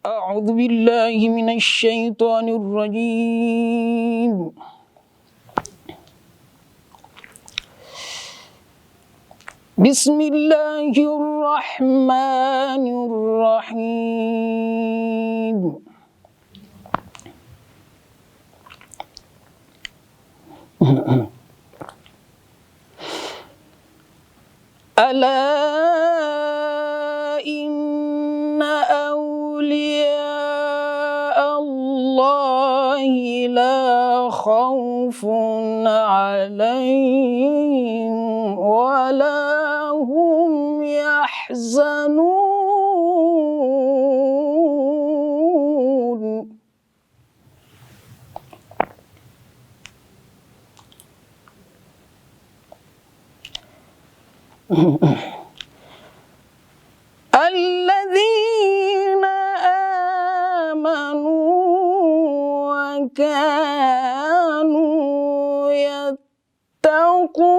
أعوذ بالله من الشيطان الرجيم. بسم الله الرحمن الرحيم. ألا إن أولياء الله لا خوف عليهم ولا هم يحزنون. الذين آمنوا وكانوا يتقون.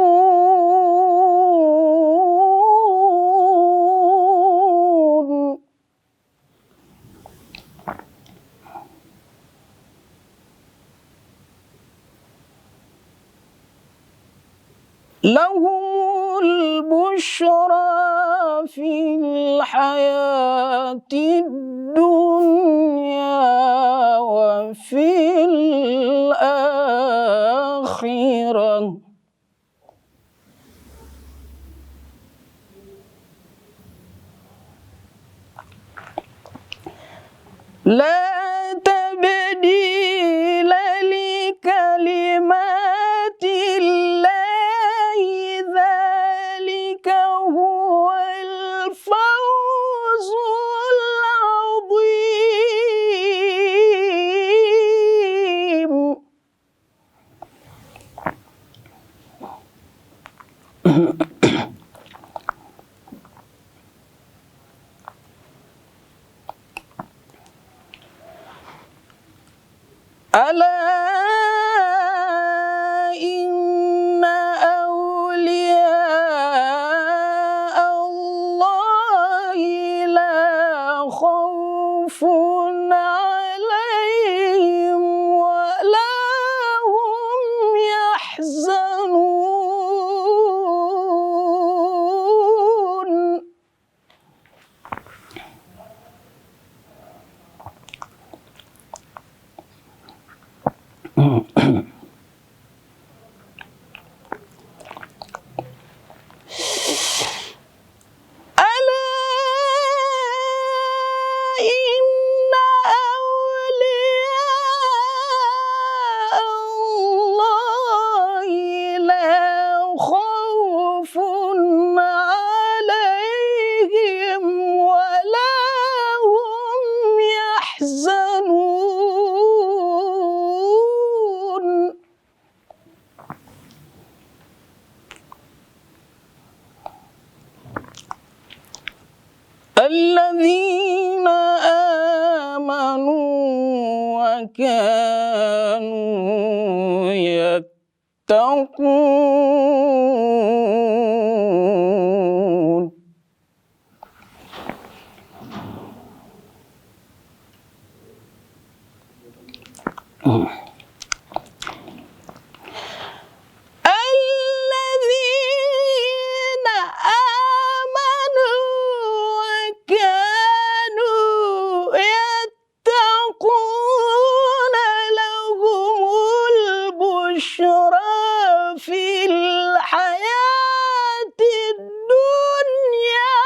لهم البشرى في الحياة الدنيا وفي الآخرة. لا تبديل لكلمات الله ذلك هو الفوز العظيم. ألا إن أولياء الله لا خوف عليهم ولا هم يحزنون. ألا إن أولياء الله لا خوف عليهم ولا هم يحزنون. الذين آمنوا وكانوا يتقون. الذين آمنوا وكانوا يتقون لهم البشرى في الحياة الدنيا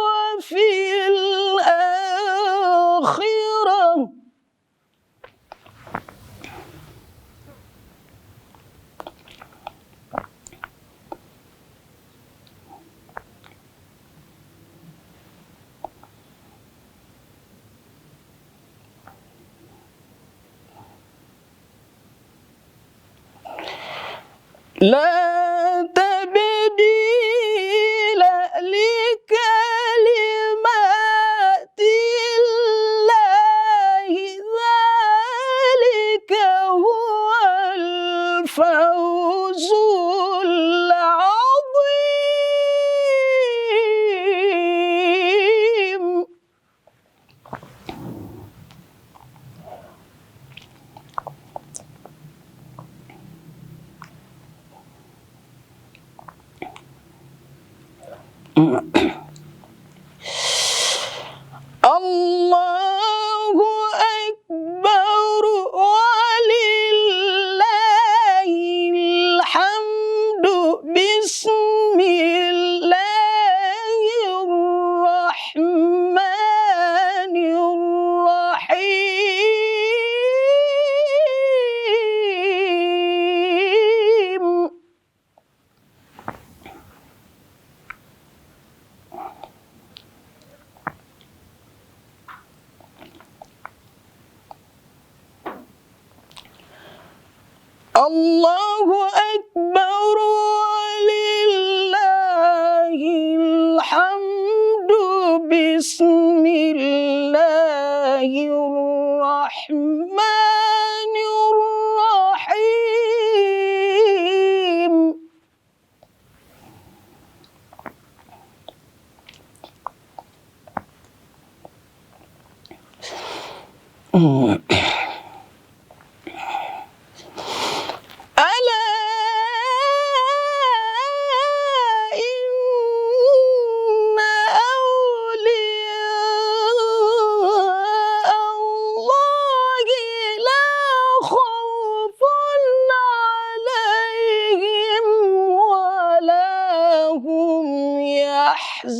وفي الآخرة. لا تبديل لكلمات الله ذلك هو الفوز العظيم. الله أكبر ولله الحمد بسم الله الرحمن الرحيم. الله أكبر ولله الحمد بسم الله الرحمن الرحيم.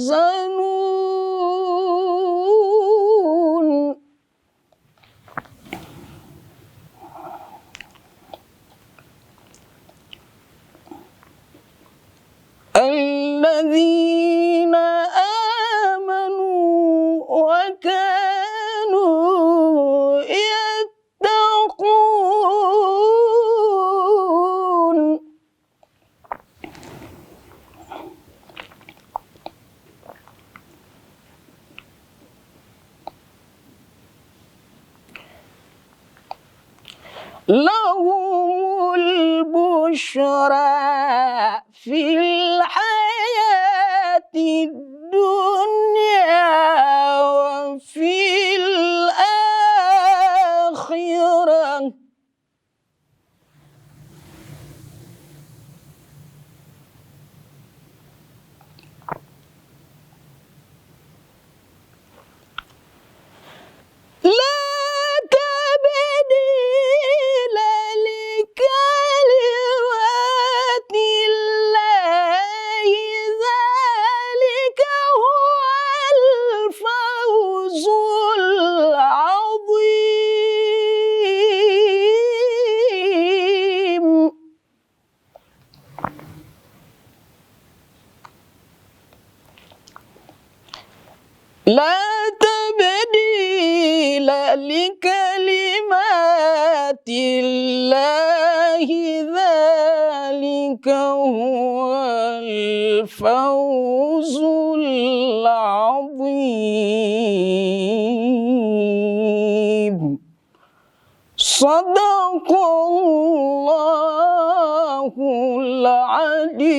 يحزنون. الذين آمنوا وكانوا يتقون. لهم البشرى في الحياة الدنيا وفي الآخرة. لا تبديل لكلمات الله ذلك هو الفوز العظيم. لا تبديل لكلمات الله ذلك هو الفوز العظيم. صدق الله العلي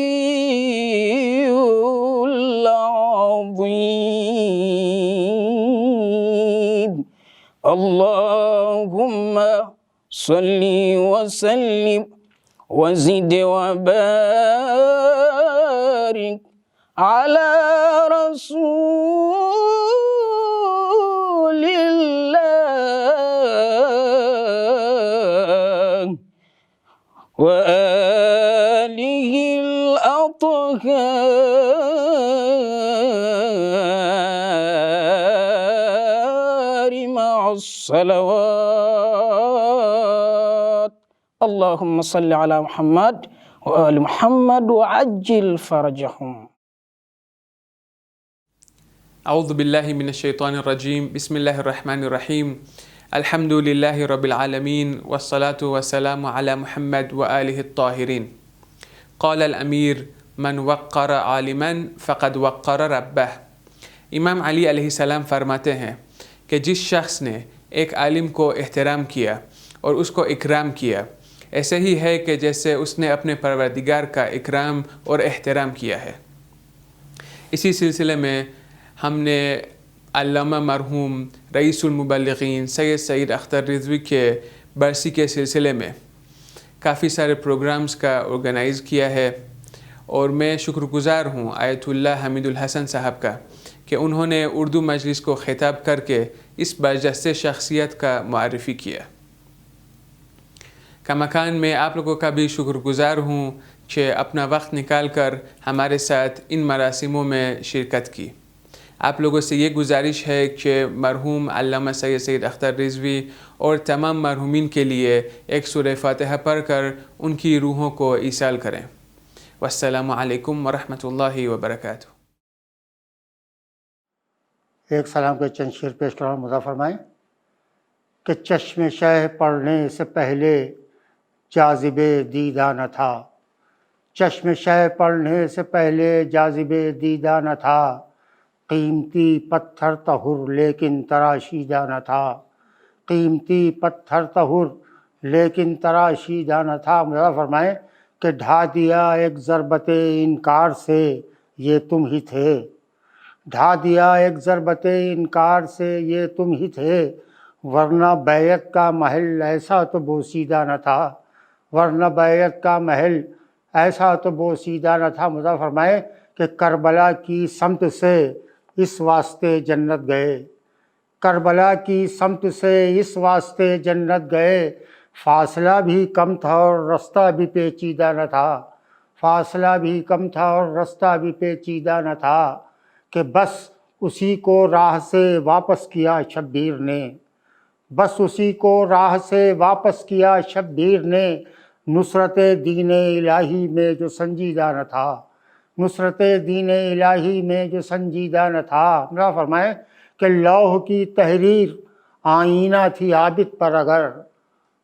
العظيم. اللهم صل وسلم وزد وبارك على رسول الله وآله الأطهار مع الصلوات. اللهم صل على محمد وآل محمد وعجل فرجهم. أعوذ بالله من الشيطان الرجيم. بسم الله الرحمن الرحيم. الحمد لله رب العالمين والصلاة والسلام على محمد وآله الطاهرين. قال الأمير من وقر عالما فقد وقر ربه. امام علی علیہ السلام فرماتے ہیں کہ جس شخص نے ایک عالم کو احترام کیا اور اس کو اکرام کیا ایسے ہی ہے کہ جیسے اس نے اپنے پروردگار کا اکرام اور احترام کیا ہے۔ اسی سلسلے میں ہم نے علامہ مرحوم رئیس المبلغین سید سعید اختر رضوی کے برسی کے سلسلے میں کافی سارے پروگرامز کا آرگنائز کیا ہے، اور میں شکر گزار ہوں آیت اللہ حمید الحسن صاحب کا کہ انہوں نے اردو مجلس کو خطاب کر کے اس برجستہ شخصیت کا معرفی کیا۔ کماکان میں آپ لوگوں کا بھی شکر گزار ہوں کہ اپنا وقت نکال کر ہمارے ساتھ ان مراسموں میں شرکت کی۔ آپ لوگوں سے یہ گزارش ہے کہ مرحوم علامہ سید اختر رضوی اور تمام مرحومین کے لیے ایک سورہ فاتحہ پڑھ کر ان کی روحوں کو ایصال کریں۔ والسلام علیکم ورحمۃ اللہ وبرکاتہ۔ ایک سلام کے چند شعر پیش کرنا مدعا فرمائیں کہ چشم شہ پڑھنے سے پہلے جاذب دیدہ نہ تھا، چشم شہ پڑھنے سے پہلے جاذب دیدہ نہ تھا، قیمتی پتھر طہر لیکن تراشیدہ نہ تھا، قیمتی پتھر طہر لیکن تراشیدہ نہ تھا۔ مدعا فرمائیں کہ ڈھا دیا ایک ضربت انکار سے یہ تم ہی تھے، ڈھا دیا ایک ضربت انکار سے یہ تم ہی تھے، ورنہ بیعت کا محل ایسا تو بوسیدہ نہ تھا، ورنہ بیعت کا محل ایسا تو بوسیدہ نہ تھا۔ مدعا فرمائے کہ کربلا کی سمت سے اس واسطے جنت گئے، کربلا کی سمت سے اس واسطے جنت گئے، فاصلہ بھی کم تھا اور رستہ بھی پیچیدہ نہ تھا، فاصلہ بھی کم تھا اور رستہ بھی پیچیدہ نہ تھا، کہ بس اسی کو راہ سے واپس کیا شبیر نے، بس اسی کو راہ سے واپس کیا شبیر نے، نصرت دین الہی میں جو سنجیدہ نہ تھا، نصرت دین الہی میں جو سنجیدہ نہ تھا۔ میرا فرمائیں کہ لوح کی تحریر آئینہ تھی عابد پر اگر،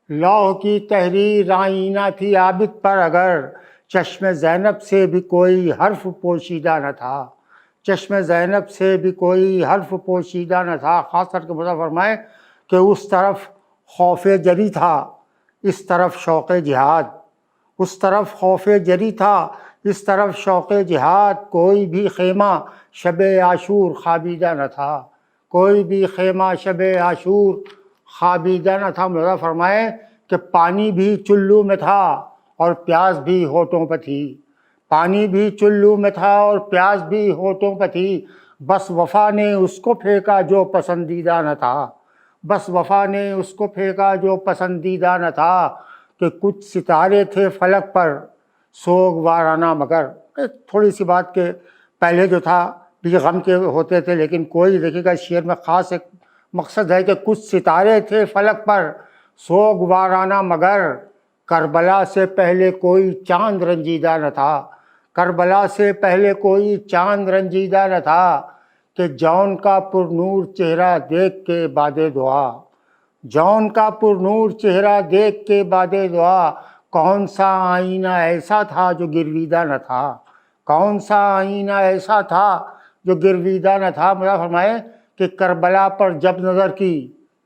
لوح کی تحریر آئینہ تھی عابد پر اگر، چشم زینب سے بھی کوئی حرف پوشیدہ نہ تھا، چشم زینب سے بھی کوئی حرف پوشیدہ نہ تھا۔ خاص کر کے مدعا فرمائیں کہ اس طرف خوف جری تھا اس طرف شوق جہاد، اس طرف خوف جری تھا اس طرف شوق جہاد، کوئی بھی خیمہ شب عاشور خوابیدہ نہ تھا، کوئی بھی خیمہ شب عاشور خوابیدہ نہ تھا۔ مدعا فرمائیں کہ پانی بھی چلو میں تھا اور پیاس بھی ہونٹوں پہ تھی، پانی بھی چلو میں تھا اور پیاس بھی ہونٹوں پہ تھی، بس وفا نے اس کو پھینکا جو پسندیدہ نہ تھا، بس وفا نے اس کو پھینکا جو پسندیدہ نہ تھا، کہ کچھ ستارے تھے فلک پر سوگ وارانہ مگر۔ تھوڑی سی بات کہ پہلے جو تھا بھی غم کے ہوتے تھے، لیکن کوئی دیکھے گا شعر میں خاص ایک مقصد ہے کہ کچھ ستارے تھے فلک پر سوگ وارانہ مگر، کربلا سے پہلے کوئی چاند رنجیدہ نہ تھا، کربلا سے پہلے کوئی چاند رنجیدہ نہ تھا، کہ جون کا پر نور چہرہ دیکھ کے بعد دعا، جون کا پر نور چہرہ دیکھ کے بعد دعا، کون سا آئینہ ایسا تھا جو گرویدہ نہ تھا، کون سا آئینہ ایسا تھا جو گرویدہ نہ تھا۔ مدعا فرمائے کہ کربلا پر جب نظر کی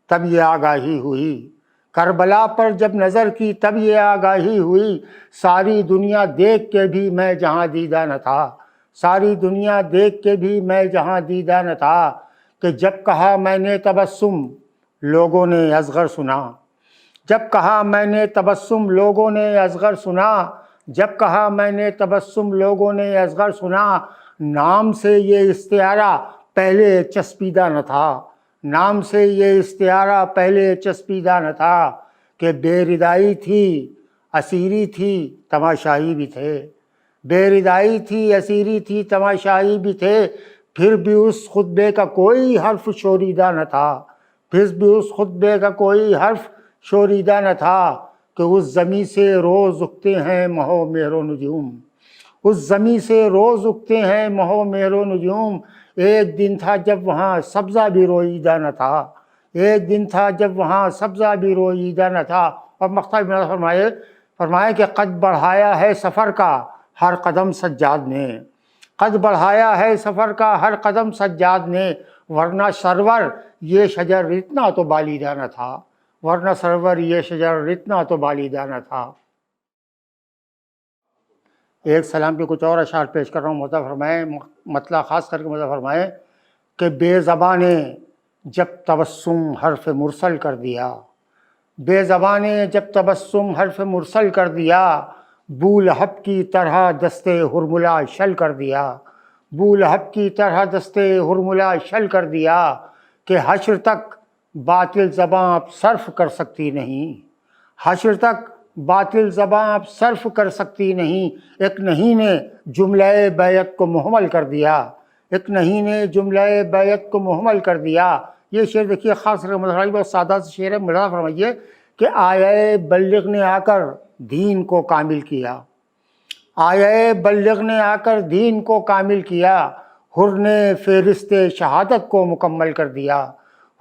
تب یہ آگاہی ہوئی، کربلا پر جب نظر کی تب یہ آگاہی ہوئی، ساری دنیا دیکھ کے بھی میں جہاں دیدہ نہ تھا، ساری دنیا دیکھ کے بھی میں جہاں دیدہ نہ تھا، کہ جب کہا میں نے تبسم لوگوں نے اصغر سنا، جب کہا میں نے تبسم لوگوں نے اصغر سنا، جب کہا میں نے تبسم لوگوں نے اصغر سنا، نام سے یہ استعارہ پہلے چسپیدہ نہ تھا، نام سے یہ استعارہ پہلے چسپیدہ نہ تھا، کہ بے ردائی تھی اسیری تھی تماشائی بھی تھے، بے ردائی تھی اسیری تھی تماشائی بھی تھے، پھر بھی اس خطبے کا کوئی حرف شوریدہ نہ تھا، پھر بھی اس خطبے کا کوئی حرف شوریدہ نہ تھا، کہ اس زمیں سے روز اگتے ہیں مہ و مہر و نجوم، اس زمیں سے روز اگتے ہیں مہ و مہر و نجوم، ایک دن تھا جب وہاں سبزہ بھی روئیدہ نہ تھا، ایک دن تھا جب وہاں سبزہ بھی روئیدہ نہ تھا۔ اور مقطع میں فرمائے کہ قد بڑھایا ہے سفر کا ہر قدم سجاد نے، قد بڑھایا ہے سفر کا ہر قدم سجاد نے، ورنہ سرور یہ شجر اتنا تو بالیدہ نہ تھا، ورنہ سرور یہ شجر اتنا تو بالیدہ نہ تھا۔ ایک سلام کے کچھ اور اشعار پیش کر رہا ہوں، مدعا فرمائیں، مطلع خاص کر کے مدعا فرمائیں کہ بے زبان نے جب تبسم حرف مرسل کر دیا، بے زبان نے جب تبسم حرف مرسل کر دیا، بو لہب کی طرح دستے ہرملا شل کر دیا، بو لہب کی طرح دستے ہرملا شل کر دیا کہ حشر تک باطل زباں اب صرف کر سکتی نہیں، حشر تک باطل زباں اب صرف کر سکتی نہیں، ایک نہیں نے جملہ بیعت کو محمل کر دیا، ایک نہیں نے جملہ بیعت کو محمل کر دیا۔ یہ شعر دیکھیے خاص کر مدحرائی بہت سادہ سے شعر ہے، ملاحظہ فرمائیے کہ آیہ بلغ نے آ کر دین کو کامل کیا، آیہ بلغ نے آ کر دین کو کامل کیا، حر نے فہرست شہادت کو مکمل کر دیا،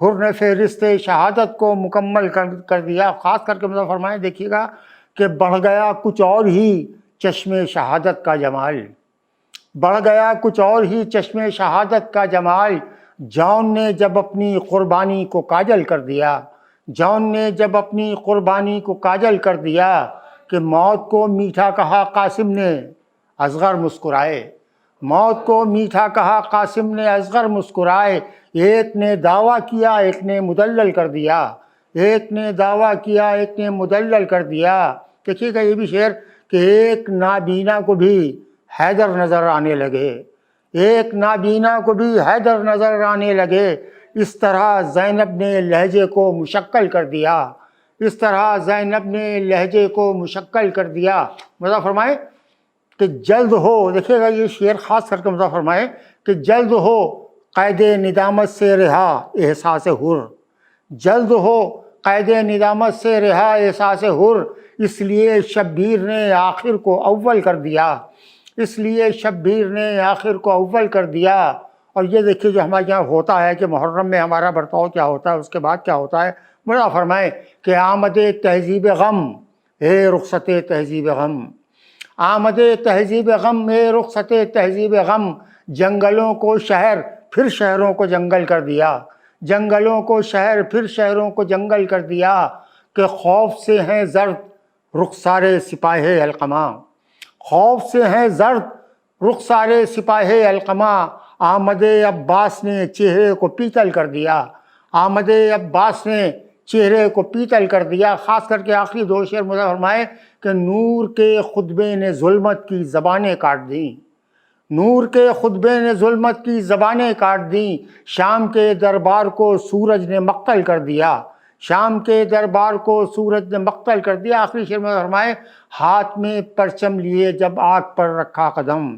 حر نے فہرست شہادت کو مکمل کر دیا۔ خاص کر کے مطلب فرمائیں دیکھیے گا کہ بڑھ گیا کچھ اور ہی چشم شہادت کا جمال، بڑھ گیا کچھ اور ہی چشم شہادت کا جمال، جون نے جب اپنی قربانی کو کاجل کر دیا، جون نے جب اپنی قربانی کو کاجل کر دیا کہ موت کو میٹھا کہا قاسم نے اصغر مسکرائے، موت کو میٹھا کہا قاسم نے اصغر مسکرائے، ایک نے دعویٰ کیا ایک نے مدلل کر دیا، ایک نے دعویٰ کیا ایک نے مدلل کر دیا۔ دیکھیے گا یہ بھی شعر کہ ایک نابینا کو بھی حیدر نظر آنے لگے، ایک نابینا کو بھی حیدر نظر آنے لگے، اس طرح زینب نے لہجے کو مشکل کر دیا، اس طرح زینب نے لہجے کو مشکل کر دیا۔ مطلب فرمائے کہ جلد ہو، دیکھیے گا یہ شعر خاص کر کے مطلب فرمائے کہ جلد ہو قید ندامت سے رہا احساس حر، جلد ہو قید ندامت سے رہا احساس حر، اس لیے شبیر نے آخر کو اول کر دیا، اس لیے شبیر نے آخر کو اول کر دیا۔ اور یہ دیکھیے جو ہمارے یہاں ہوتا ہے کہ محرم میں ہمارا برتاؤ کیا ہوتا ہے، اس کے بعد کیا ہوتا ہے، ملا فرمائے کہ آمد تہذیب غم اے رخصت تہذیب غم، آمد تہذیب غم اے رخصت تہذیب غم، جنگلوں کو شہر پھر شہروں کو جنگل کر دیا، جنگلوں کو شہر پھر شہروں کو جنگل کر دیا کہ خوف سے ہیں زرد رخسار سپاہ القمہ، خوف سے ہیں زرد رخسار سپاہ القمہ، آمد عباس نے چہرے کو پیتل کر دیا، آمد عباس نے چہرے کو پیتل کر دیا۔ خاص کر کے آخری دو شعر مطلب فرمائے کہ نور کے خطبے نے ظلمت کی زبانیں کاٹ دیں، نور کے خطبے نے ظلمت کی زبانیں کاٹ دیں، شام کے دربار کو سورج نے مقتل کر دیا، شام کے دربار کو سورج نے مقتل کر دیا۔ آخری شعر میں فرمائے ہاتھ میں پرچم لیے جب آگ پر رکھا قدم،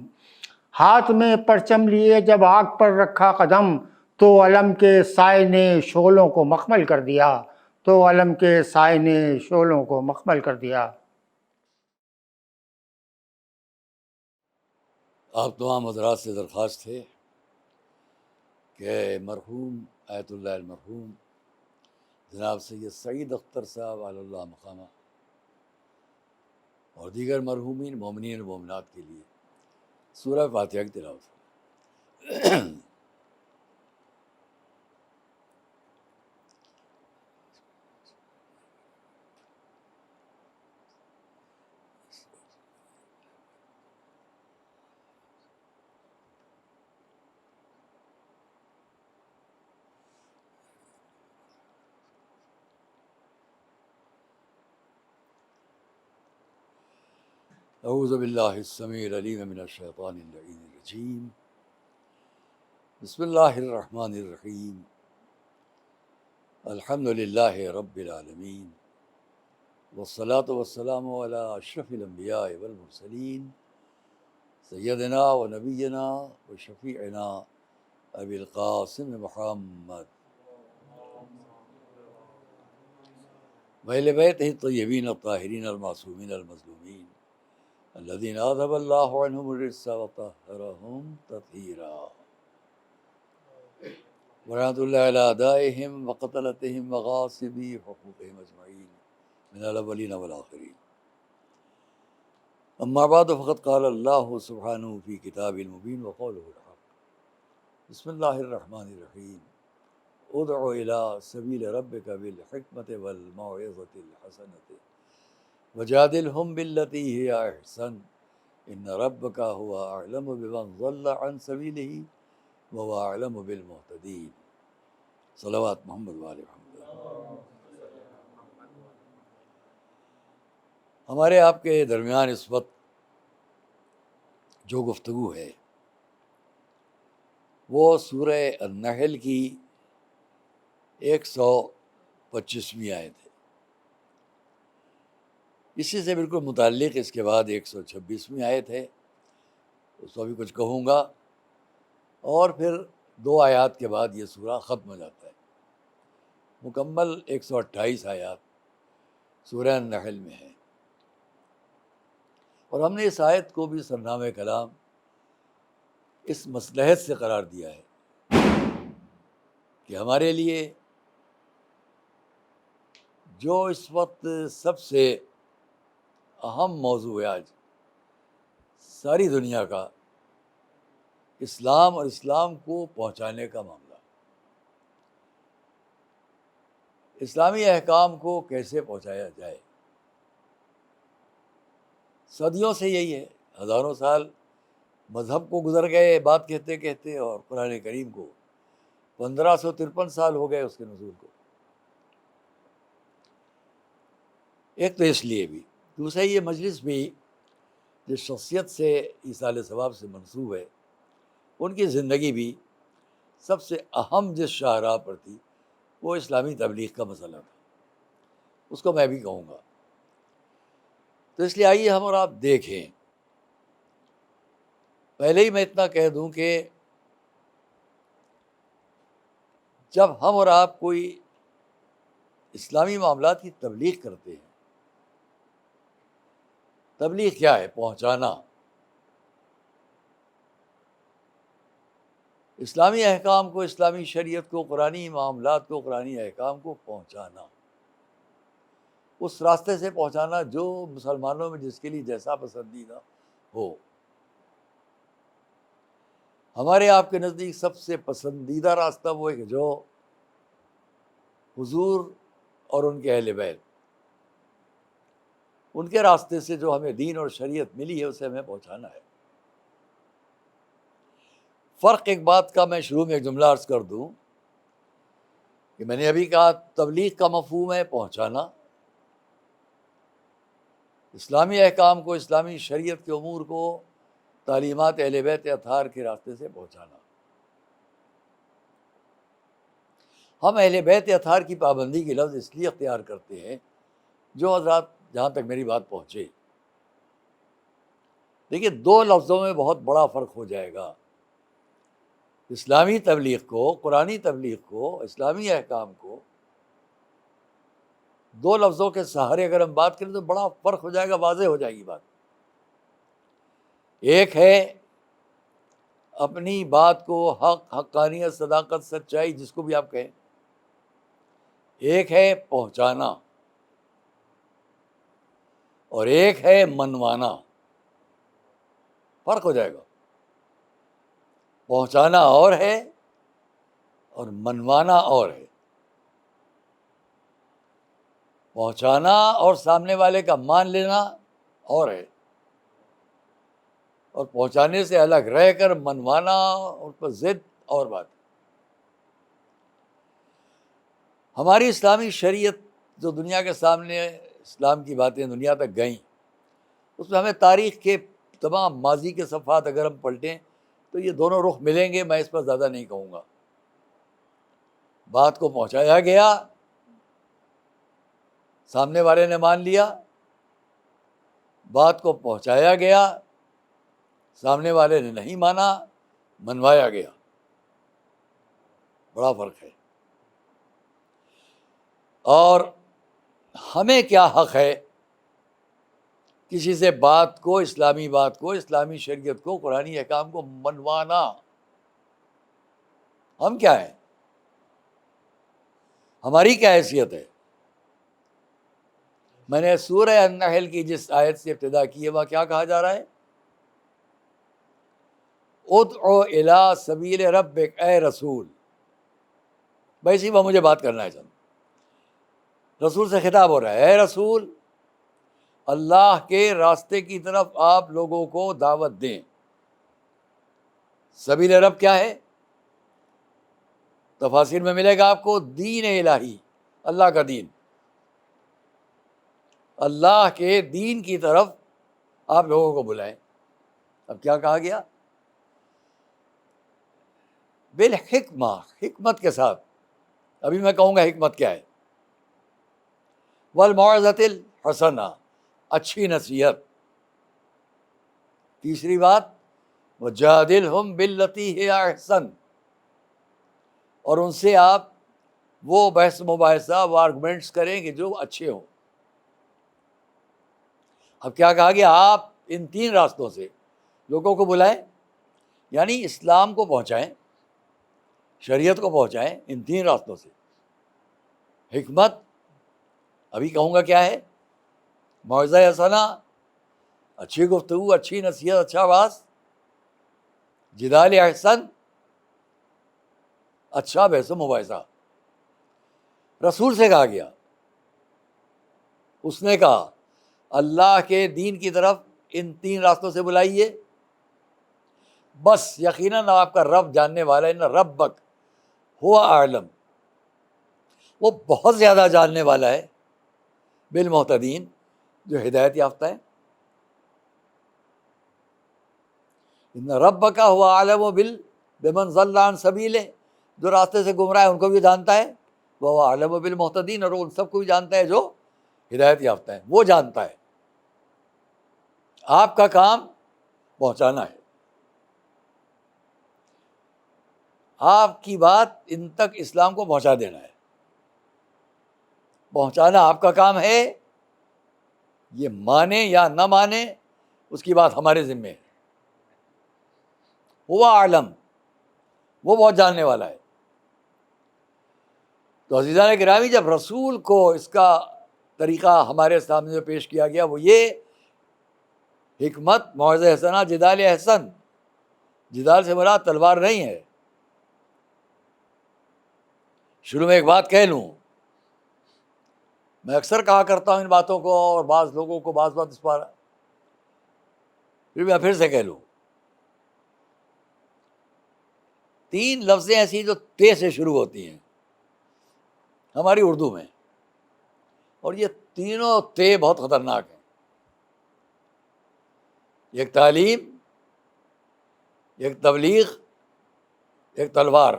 ہاتھ میں پرچم لیے جب آگ پر رکھا قدم، تو علم کے سائے نے شعلوں کو مخمل کر دیا، تو علم کے سائے نے شعلوں کو مخمل کر دیا۔ آپ تمام حضرات سے درخواست ہے کہ مرحوم آیت اللہ المرحوم جناب سید سعید اختر صاحب علی اللہ مقامہ اور دیگر مرحومین مومنین و مومنات کے لیے سورہ فاتحہ کی تلاوت کریں۔ اعوذ باللہ السمیع العلیم من الشیطان اللعین الرجیم، بسم اللہ الرحمن الرحیم، الحمد للہ رب العالمین، والصلاة والسلام علی اشرف الانبیاء والمرسلین، سیدنا و نبینا و شفیعنا ابی القاسم محمد وَأَهْلِ بَيْتِهِ الطَّيِّبِينَ الطَّاهِرِينَ الْمَعْصُومِينَ الْمَظْلُومِينَ الَّذِينَ أَذْهَبَ اللَّهُ عَنْهُمُ الرِّجْسَ وَطَهَّرَهُمْ تَطْهِيرًا وَرَحْمَةُ اللَّهِ عَلَىٰ أَعْدَائِهِمْ وَقَتْلَتِهِمْ وَغَاصِبِي حُقُوقِهِمْ أَجْمَعِينَ مِنَ الْأَوَّلِينَ وَالْآخِرِينَ أما بعد فقد قال الله سبحانه في كتابه المبين وقوله الحق، بسم الله الرحمن الرحيم، ادع إلى سبيل ربك بالحكمة والموعظة الحسنة وجادلهم بالتي هي أحسن إن ربك هو أعلم بمن ضل عن سبيله وهو أعلم بالمهتدين۔ صلوات محمد وآل محمد۔ ہمارے آپ کے درمیان اس وقت جو گفتگو ہے وہ سورہ النحل کی 125ویں آیت ہے. اسی سے بالکل متعلق اس کے بعد 126ویں آیت ہے، اس کو بھی کچھ کہوں گا، اور پھر 2 آیات کے بعد یہ سورہ ختم ہو جاتا ہے. مکمل 128 آیات سورہ النحل میں ہے. اور ہم نے اس آیت کو بھی سرنامہ کلام اس مصلحت سے قرار دیا ہے کہ ہمارے لیے جو اس وقت سب سے اہم موضوع ہے آج ساری دنیا کا، اسلام اور اسلام کو پہنچانے کا معاملہ، اسلامی احکام کو کیسے پہنچایا جائے. صدیوں سے یہی ہے، ہزاروں سال مذہب کو گزر گئے بات کہتے کہتے، اور قرآن کریم کو 1553 سال ہو گئے اس کے نزول کو. ایک تو اس لیے بھی، دوسرا یہ مجلس بھی جس شخصیت سے ایصال ثواب سے منسوب ہے، ان کی زندگی بھی سب سے اہم جس شاہراہ پر تھی وہ اسلامی تبلیغ کا مسئلہ تھا. اس کو میں بھی کہوں گا. تو اس لیے آئیے ہم اور آپ دیکھیں. پہلے ہی میں اتنا کہہ دوں کہ جب ہم اور آپ کوئی اسلامی معاملات کی تبلیغ کرتے ہیں، تبلیغ کیا ہے؟ پہنچانا. اسلامی احکام کو، اسلامی شریعت کو، قرآنی معاملات کو، قرآنی احکام کو پہنچانا، اس راستے سے پہنچانا جو مسلمانوں میں جس کے لیے جیسا پسندیدہ ہو. ہمارے آپ کے نزدیک سب سے پسندیدہ راستہ وہ ہے کہ جو حضور اور ان کے اہل بیت، ان کے راستے سے جو ہمیں دین اور شریعت ملی ہے اسے ہمیں پہنچانا ہے. فرق ایک بات کا میں شروع میں ایک جملہ عرض کر دوں کہ میں نے ابھی کہا تبلیغ کا مفہوم ہے پہنچانا، اسلامی احکام کو، اسلامی شریعت کے امور کو تعلیمات اہل بیت اطہار کے راستے سے پہنچانا. ہم اہل بیت اطہار کی پابندی کی لفظ اس لیے اختیار کرتے ہیں جو حضرات جہاں تک میری بات پہنچے. دیکھیے 2 لفظوں میں بہت بڑا فرق ہو جائے گا. اسلامی تبلیغ کو، قرآنی تبلیغ کو، اسلامی احکام کو 2 لفظوں کے سہارے اگر ہم بات کریں تو بڑا فرق ہو جائے گا، واضح ہو جائے گی بات. ایک ہے اپنی بات کو حق، حقانیت، صداقت، سچائی، جس کو بھی آپ کہیں. ایک ہے پہنچانا اور ایک ہے منوانا. فرق ہو جائے گا. پہنچانا اور ہے اور منوانا اور ہے. پہنچانا اور سامنے والے کا مان لینا اور ہے، اور پہنچانے سے الگ رہ کر منوانا اور پر ضد اور بات. ہماری اسلامی شریعت جو دنیا کے سامنے اسلام کی باتیں دنیا تک گئیں، اس میں ہمیں تاریخ کے تمام ماضی کے صفحات اگر ہم پلٹیں تو یہ دونوں رخ ملیں گے. میں اس پر زیادہ نہیں کہوں گا. بات کو پہنچایا گیا، سامنے والے نے مان لیا. بات کو پہنچایا گیا، سامنے والے نے نہیں مانا، منوایا گیا. بڑا فرق ہے. اور ہمیں کیا حق ہے کسی سے بات کو، اسلامی بات کو، اسلامی شریعت کو، قرآنی احکام کو منوانا؟ ہم کیا ہیں؟ ہماری کیا حیثیت ہے؟ میں نے سورہ النحل کی جس آیت سے ابتدا کی ہے وہاں کیا کہا جا رہا ہے؟ ادعو الی سبیل ربک، اے رسول. بھائی اسی پر مجھے بات کرنا ہے. رسول سے خطاب ہو رہا ہے، اے رسول، اللہ کے راستے کی طرف آپ لوگوں کو دعوت دیں. سبیل رب کیا ہے؟ تفاسیر میں ملے گا آپ کو دین الہی، اللہ کا دین. اللہ کے دین کی طرف آپ لوگوں کو بلائیں. اب کیا کہا گیا؟ بالحکمہ، حکمت کے ساتھ. ابھی میں کہوں گا حکمت کیا ہے. والموعظۃ الحسنہ، اچھی نصیحت. تیسری بات وجادلہم باللتی ہی احسن، اور ان سے آپ وہ بحث مباحثہ، وہ آرگومنٹس کریں کہ جو اچھے ہوں. اب کیا کہا گیا؟ آپ ان تین راستوں سے لوگوں کو بلائیں، یعنی اسلام کو پہنچائیں، شریعت کو پہنچائیں ان تین راستوں سے. حکمت ابھی کہوں گا کیا ہے، موعظہ حسنہ اچھی گفتگو، اچھی نصیحت، اچھا باز. جدال احسن اچھا بحث و مباحثہ. رسول سے کہا گیا، اس نے کہا اللہ کے دین کی طرف ان تین راستوں سے بلائیے. بس یقیناً آپ کا رب جاننے والا ہے، ان ربک ہوا اعلم، وہ بہت زیادہ جاننے والا ہے بالمہتدین، جو ہدایت یافتہ ہے. ان ربک ہوا اعلم بمن ضل عن سبیلہ، جو راستے سے گمراہ ہے ان کو بھی جانتا ہے. وہ اعلم بالمہتدین، اور ان سب کو بھی جانتا ہے جو ہدایت یافتہ ہے، وہ جانتا ہے. آپ کا کام پہنچانا ہے، آپ کی بات ان تک اسلام کو پہنچا دینا ہے. پہنچانا آپ کا کام ہے. یہ مانے یا نہ مانے اس کی بات ہمارے ذمہ ہے. وہ عالم، وہ بہت جاننے والا ہے. تو عزیزان گرامی، جب رسول کو اس کا طریقہ ہمارے سامنے جو پیش کیا گیا وہ یہ حکمت، موعظہ حسنہ، جدال احسن. جدال سے مراد تلوار نہیں ہے. شروع میں ایک بات کہہ لوں، میں اکثر کہا کرتا ہوں ان باتوں کو، اور بعض لوگوں کو بعض بات اس پر، پھر سے کہہ لوں. تین لفظیں ایسی جو تے سے شروع ہوتی ہیں ہماری اردو میں، اور یہ تینوں تے بہت خطرناک ہیں. ایک تعلیم، ایک تبلیغ، ایک تلوار.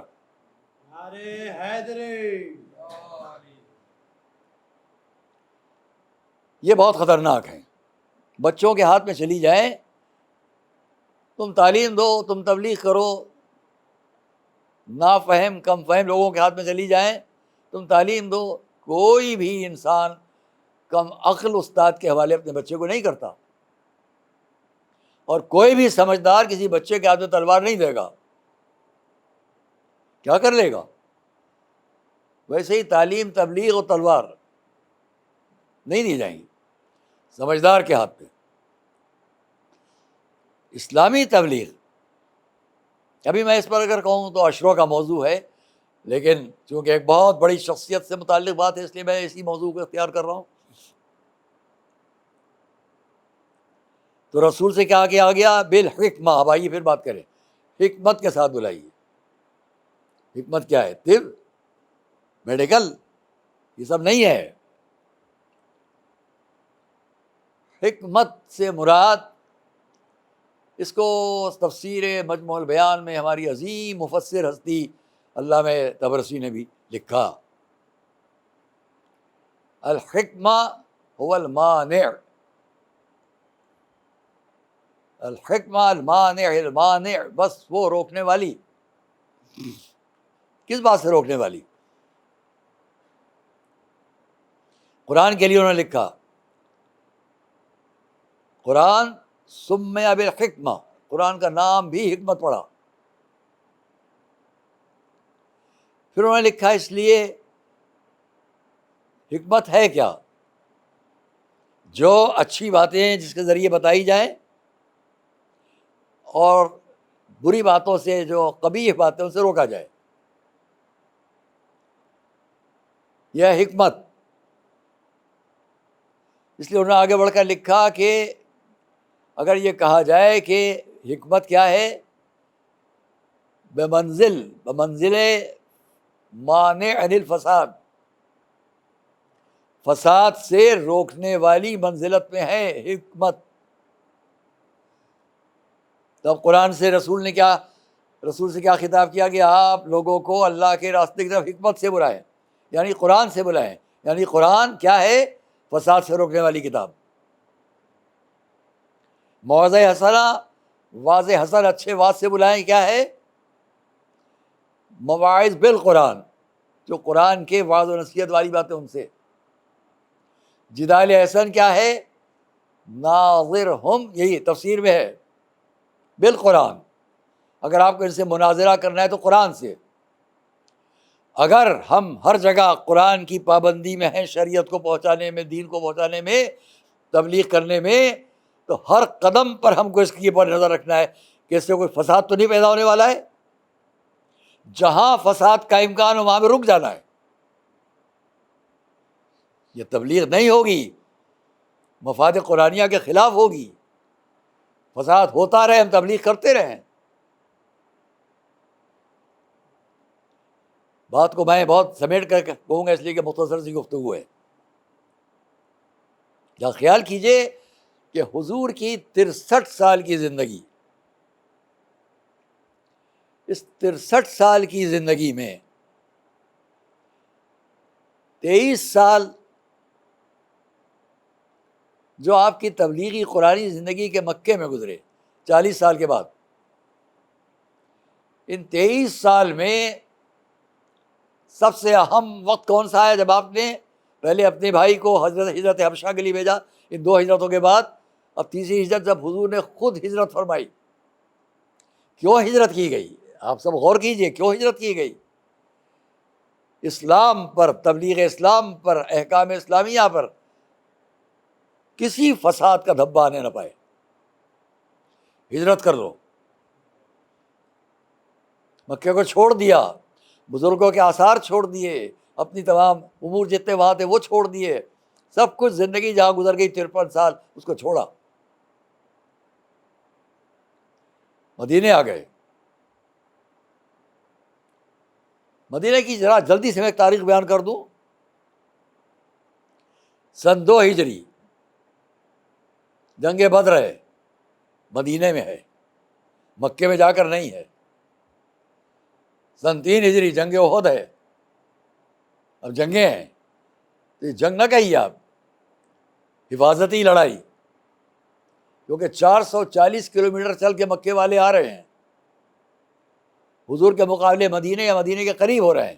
یہ بہت خطرناک ہیں. بچوں کے ہاتھ میں چلی جائیں، تم تعلیم دو، تم تبلیغ کرو. نافہم، کم فہم لوگوں کے ہاتھ میں چلی جائیں، تم تعلیم دو. کوئی بھی انسان کم عقل استاد کے حوالے اپنے بچے کو نہیں کرتا، اور کوئی بھی سمجھدار کسی بچے کے ہاتھ میں تلوار نہیں دے گا. کیا کر لے گا؟ ویسے ہی تعلیم، تبلیغ اور تلوار نہیں دی جائیں گی سمجھدار کے ہاتھ پہ. اسلامی تبلیغ، ابھی میں اس پر اگر کہوں تو عشروں کا موضوع ہے، لیکن چونکہ ایک بہت بڑی شخصیت سے متعلق بات ہے اس لیے میں اسی موضوع کو اختیار کر رہا ہوں. تو رسول سے کیا کیا گیا؟ بالحکمہ. اب آئیے پھر بات کریں، حکمت کے ساتھ بلائیے. حکمت کیا ہے؟ طب، میڈیکل، یہ سب نہیں ہے. حکمت سے مراد، اس کو تفسیر مجموع البیان میں ہماری عظیم مفسر ہستی علامہ طبرسی نے بھی لکھا، الحکمہ هو المانع. الحکمہ المانع، المانع بس وہ روکنے والی. کس بات سے روکنے والی؟ قرآن کے لیے انہوں نے لکھا، قرآن سمع بالحکمہ، قرآن کا نام بھی حکمت پڑا. پھر انہوں نے لکھا اس لیے حکمت ہے کیا؟ جو اچھی باتیں جس کے ذریعے بتائی جائیں، اور بری باتوں سے، جو قبیح باتوں سے روکا جائے، یہ حکمت. اس لیے انہوں نے آگے بڑھ کر لکھا کہ اگر یہ کہا جائے کہ حکمت کیا ہے، بمنزل مانع عن الفساد، فساد سے روکنے والی منزلت میں ہے حکمت. تب قرآن سے رسول سے کیا خطاب کیا کہ آپ لوگوں کو اللہ کے راستے کی طرف حکمت سے بلائیں، یعنی قرآن سے بلائیں. یعنی قرآن کیا ہے؟ فساد سے روکنے والی کتاب. موعظہ حسنہ، واضح حسن، اچھے واضح سے بلائیں، کیا ہے؟ مواعظ بالقرآن، جو قرآن کے واعظ و نصیحت والی باتیں ان سے. جدال احسن کیا ہے؟ ناظرہم، یہی تفسیر میں ہے، بالقرآن. اگر آپ کو ان سے مناظرہ کرنا ہے تو قرآن سے. اگر ہم ہر جگہ قرآن کی پابندی میں ہیں، شریعت کو پہنچانے میں، دین کو پہنچانے میں، تبلیغ کرنے میں، تو ہر قدم پر ہم کو اس کی پر نظر رکھنا ہے کہ اس سے کوئی فساد تو نہیں پیدا ہونے والا ہے. جہاں فساد کا امکان ہو وہاں پہ رک جانا ہے. یہ تبلیغ نہیں ہوگی، مفاد قرآنیہ کے خلاف ہوگی. فساد ہوتا رہے، ہم تبلیغ کرتے رہیں. بات کو میں بہت سمیٹ کر کہوں گا اس لیے کہ مختصر سی گفتگو ہے. یا خیال کیجئے کہ حضور کی 63 سال کی زندگی، اس 63 سال کی زندگی میں 23 سال جو آپ کی تبلیغی قرآنی زندگی کے مکے میں گزرے 40 سال کے بعد، ان 23 سال میں سب سے اہم وقت کون سا ہے؟ جب آپ نے پہلے اپنے بھائی کو ہجرت حبشہ کے لیے بھیجا، ان 2 ہجرتوں کے بعد اب تیسری ہجرت جب حضور نے خود ہجرت فرمائی. کیوں ہجرت کی گئی؟ آپ سب غور کیجئے، کیوں ہجرت کی گئی؟ اسلام پر، تبلیغ اسلام پر، احکام اسلامیہ پر کسی فساد کا دھبا آنے نہ پائے. ہجرت کر دو. مکے کو چھوڑ دیا، بزرگوں کے آثار چھوڑ دیے، اپنی تمام امور جتنے وہاں تھے وہ چھوڑ دیے، سب کچھ زندگی جہاں گزر گئی 53 سال اس کو چھوڑا، مدینے آ گئے. مدینے کی ذرا جلدی سے میں ایک تاریخ بیان کر دوں. سن 2 ہجری جنگ بدر ہے، مدینے میں ہے، مکے میں جا کر نہیں ہے. سن 3 ہجری جنگ احد ہے. اب جنگیں ہیں تو یہ جنگ نہ کہیے آپ، حفاظتی لڑائی، کیونکہ 440 کلومیٹر چل کے مکے والے آ رہے ہیں. حضور کے مقابلے مدینے یا مدینے کے قریب ہو رہے ہیں.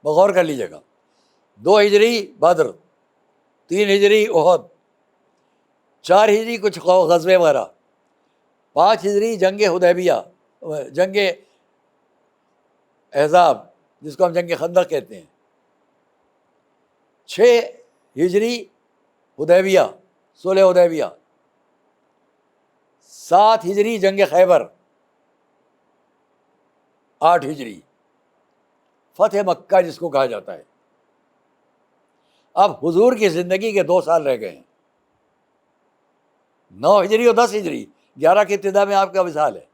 بغور کر لیجیے گا. 2 ہجری بدر، 3 ہجری احد، 4 ہجری کچھ غزوے وغیرہ، 5 ہجری جنگ حدیبیہ، جنگ احزاب جس کو ہم جنگ خندق کہتے ہیں، 6 ہجری حدیبیہ، صلح حدیبیہ، 7 ہجری جنگ خیبر، 8 ہجری فتح مکہ جس کو کہا جاتا ہے. اب حضور کی زندگی کے 2 سال رہ گئے ہیں. 9 ہجری اور 10 ہجری، 11 کی ابتدا میں آپ کا وصال ہے،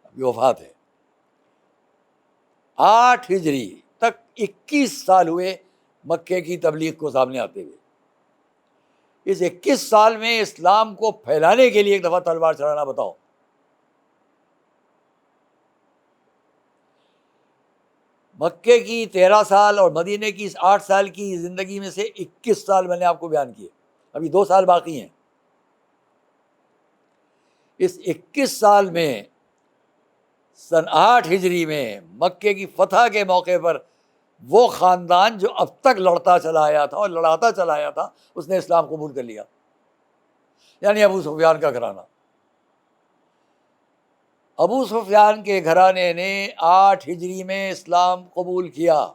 ابھی وفات ہے. 8 ہجری تک 21 سال ہوئے مکے کی تبلیغ کو سامنے آتے ہوئے. اس 21 سال میں اسلام کو پھیلانے کے لیے ایک دفعہ تلوار چلانا بتاؤ. مکے کی 13 سال اور مدینے کی 8 سال کی زندگی میں سے 21 سال میں نے آپ کو بیان کیے، ابھی 2 سال باقی ہیں. اس 21 سال میں سن 8 ہجری میں مکے کی فتح کے موقع پر وہ خاندان جو اب تک لڑتا چلا آیا تھا اور لڑاتا چلا آیا تھا اس نے اسلام قبول کر لیا، یعنی ابو سفیان کا گھرانہ. ابو سفیان کے گھرانے نے 8 ہجری میں اسلام قبول کیا.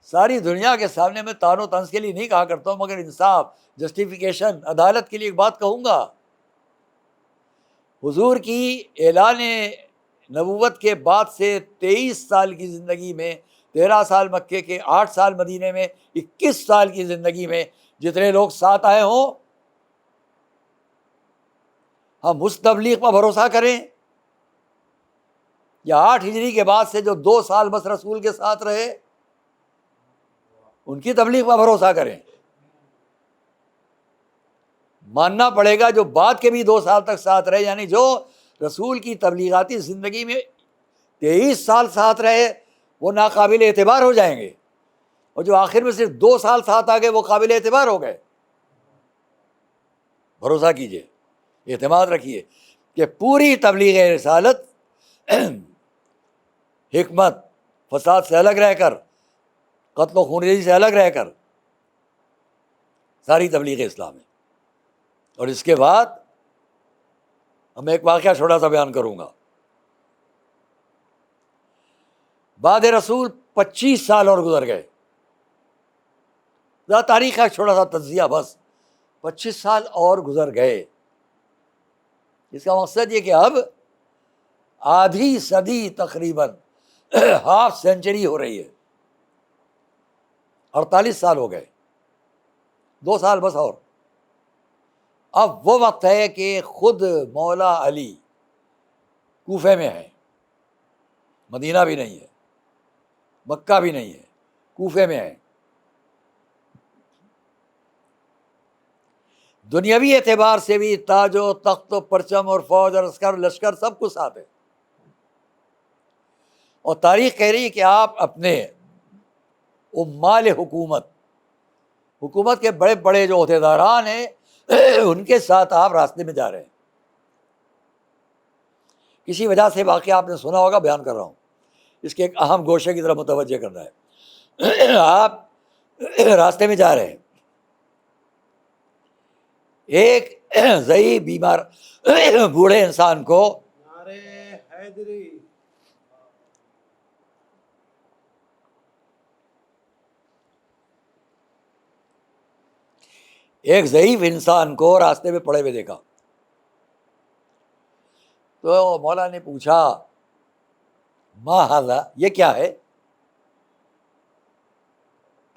ساری دنیا کے سامنے میں تان و طنز کے لیے نہیں کہا کرتا ہوں، مگر انصاف، جسٹیفیکیشن، عدالت کے لیے ایک بات کہوں گا. حضور کی اعلان نبوت کے بعد سے 23 سال کی زندگی میں، 13 سال مکے کے، 8 سال مدینے میں، 21 سال کی زندگی میں جتنے لوگ ساتھ آئے ہوں، ہم اس تبلیغ پر بھروسہ کریں یا 8 ہجری کے بعد سے جو 2 سال بس رسول کے ساتھ رہے، ان کی تبلیغ پر بھروسہ کریں. ماننا پڑے گا جو بعد کے بھی 2 سال تک ساتھ رہے، یعنی جو رسول کی تبلیغاتی زندگی میں 23 سال ساتھ رہے وہ ناقابل اعتبار ہو جائیں گے، اور جو آخر میں صرف 2 سال ساتھ آ گئے وہ قابل اعتبار ہو گئے. بھروسہ کیجئے، اعتماد رکھیے کہ پوری تبلیغ رسالت حکمت، فساد سے الگ رہ کر، قتل و خونریزی سے الگ رہ کر ساری تبلیغ اسلام ہے. اور اس کے بعد میں ایک واقعہ چھوٹا سا بیان کروں گا. بعد رسول 25 سال اور گزر گئے. تاریخ کا چھوٹا سا تجزیہ بس. 25 سال اور گزر گئے. اس کا مقصد یہ کہ اب آدھی صدی تقریباً ہاف سینچری ہو رہی ہے. 48 سال ہو گئے، 2 سال بس اور. اب وہ وقت ہے کہ خود مولا علی کوفے میں ہے، مدینہ بھی نہیں ہے، مکہ بھی نہیں ہے، کوفے میں ہے. دنیاوی اعتبار سے بھی تاج و تخت و پرچم اور فوج اور عسکر لشکر سب کچھ ساتھ ہے. اور تاریخ کہہ رہی ہے کہ آپ اپنے عمال حکومت کے بڑے بڑے جو عہدیداران ہیں ان کے ساتھ آپ راستے میں جا رہے ہیں. کسی وجہ سے واقعہ آپ نے سنا ہوگا، بیان کر رہا ہوں. اس کے ایک اہم گوشے کی طرف متوجہ کرنا ہے. آپ راستے میں جا رہے ہیں، ایک ضعیف بیمار بوڑھے انسان کو راستے میں پڑے ہوئے دیکھا. تو مولا نے پوچھا ما ھذا، یہ کیا ہے؟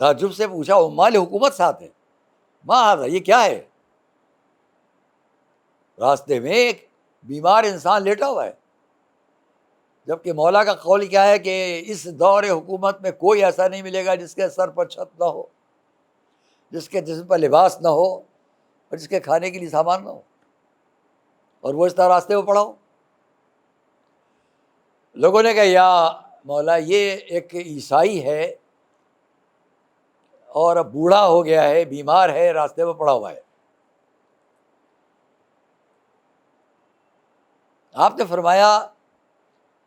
تعجب سے پوچھا، عمال حکومت ساتھ ہے، ما ھذا، یہ کیا ہے؟ راستے میں ایک بیمار انسان لیٹا ہوا ہے. جبکہ مولا کا قول کیا ہے کہ اس دور حکومت میں کوئی ایسا نہیں ملے گا جس کے سر پر چھت نہ ہو، جس کے جسم پر لباس نہ ہو، اور جس کے کھانے کے لیے سامان نہ ہو، اور وہ اس طرح راستے میں پڑا ہو. لوگوں نے کہا یا مولا یہ ایک عیسائی ہے اور اب بوڑھا ہو گیا ہے، بیمار ہے، راستے میں پڑا ہوا ہے. آپ نے فرمایا